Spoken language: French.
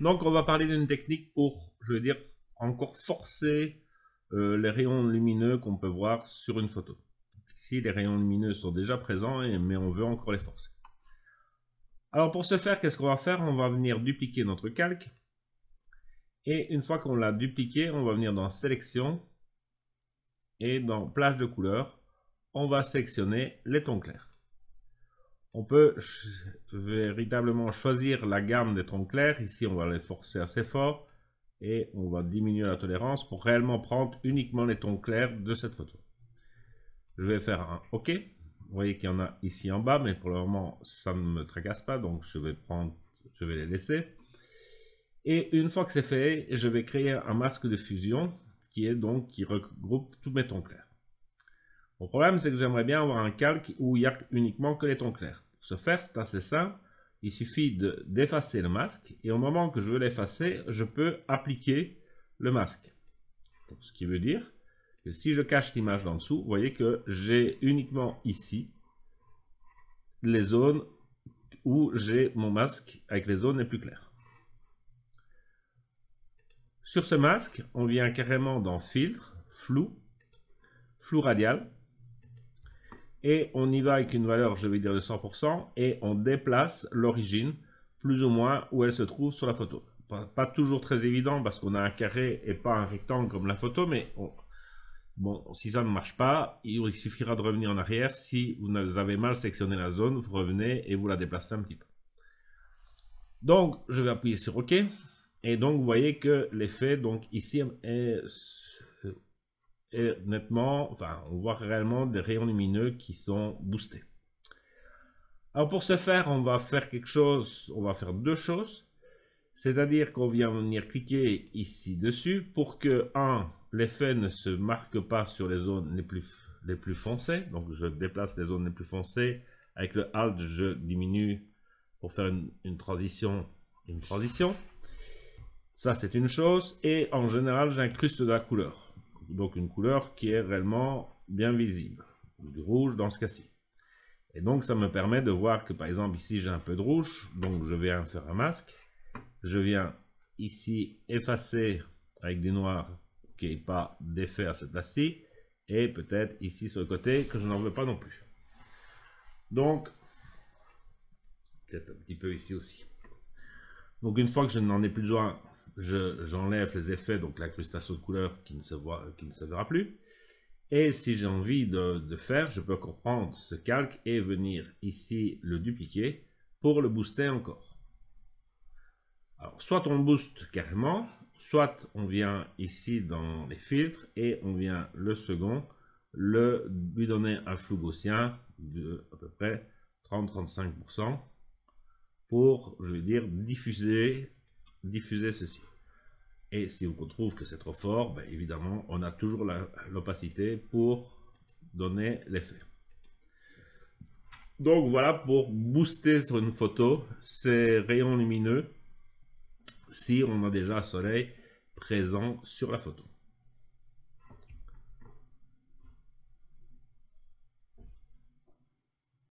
Donc on va parler d'une technique pour, je veux dire, encore forcer les rayons lumineux qu'on peut voir sur une photo. Ici, les rayons lumineux sont déjà présents, mais on veut encore les forcer. Alors pour ce faire, qu'est-ce qu'on va faire? On va venir dupliquer notre calque. Et une fois qu'on l'a dupliqué, on va venir dans Sélection. Et dans Plage de couleurs, on va sélectionner les tons clairs. On peut véritablement choisir la gamme des tons clairs. Ici, on va les forcer assez fort. Et on va diminuer la tolérance pour réellement prendre uniquement les tons clairs de cette photo. Je vais faire un OK. Vous voyez qu'il y en a ici en bas, mais pour le moment, ça ne me tracasse pas. Donc, je vais les laisser. Et une fois que c'est fait, je vais créer un masque de fusion qui regroupe tous mes tons clairs. Mon problème, c'est que j'aimerais bien avoir un calque où il n'y a uniquement que les tons clairs. Pour ce faire, c'est assez simple. Il suffit d'effacer le masque. Et au moment que je veux l'effacer, je peux appliquer le masque. Donc, ce qui veut dire que si je cache l'image en dessous, vous voyez que j'ai uniquement ici les zones où j'ai mon masque avec les zones les plus claires. Sur ce masque, on vient carrément dans Filtre, Flou, Flou radial. Et on y va avec une valeur, je vais dire de 100%, et on déplace l'origine plus ou moins où elle se trouve sur la photo. Pas toujours très évident parce qu'on a un carré et pas un rectangle comme la photo, mais bon, si ça ne marche pas, il suffira de revenir en arrière. Si vous avez mal sélectionné la zone, vous revenez et vous la déplacez un petit peu. Donc, je vais appuyer sur OK. Et donc, vous voyez que l'effet, donc ici, est nettement, enfin, on voit réellement des rayons lumineux qui sont boostés. Alors, pour ce faire, on va faire quelque chose, on va faire deux choses. C'est-à-dire qu'on vient venir cliquer ici dessus pour que, l'effet ne se marque pas sur les zones les plus foncées. Donc, je déplace les zones les plus foncées. Avec le Alt, je diminue pour faire une transition. Ça, c'est une chose. Et en général, j'incruste de la couleur. Donc, une couleur qui est réellement bien visible. Du rouge dans ce cas-ci. Et donc, ça me permet de voir que, par exemple, ici, j'ai un peu de rouge. Donc, je viens faire un masque. Je viens ici effacer avec des noirs qu'il n'y ait pas d'effet à cette place-ci. Et peut-être ici sur le côté que je n'en veux pas non plus. Donc, peut-être un petit peu ici aussi. Donc une fois que je n'en ai plus besoin, j'enlève les effets, donc l'incrustation de couleur qui ne se verra plus. Et si j'ai envie de faire, je peux encore prendre ce calque et venir ici le dupliquer pour le booster encore. Alors, soit on booste carrément, soit on vient ici dans les filtres et on vient le second, lui donner un flou gaussien de à peu près 30-35% pour, je vais dire, diffuser ceci. Et si on trouve que c'est trop fort, ben évidemment, on a toujours l'opacité pour donner l'effet. Donc voilà pour booster sur une photo ces rayons lumineux si on a déjà un soleil présent sur la photo.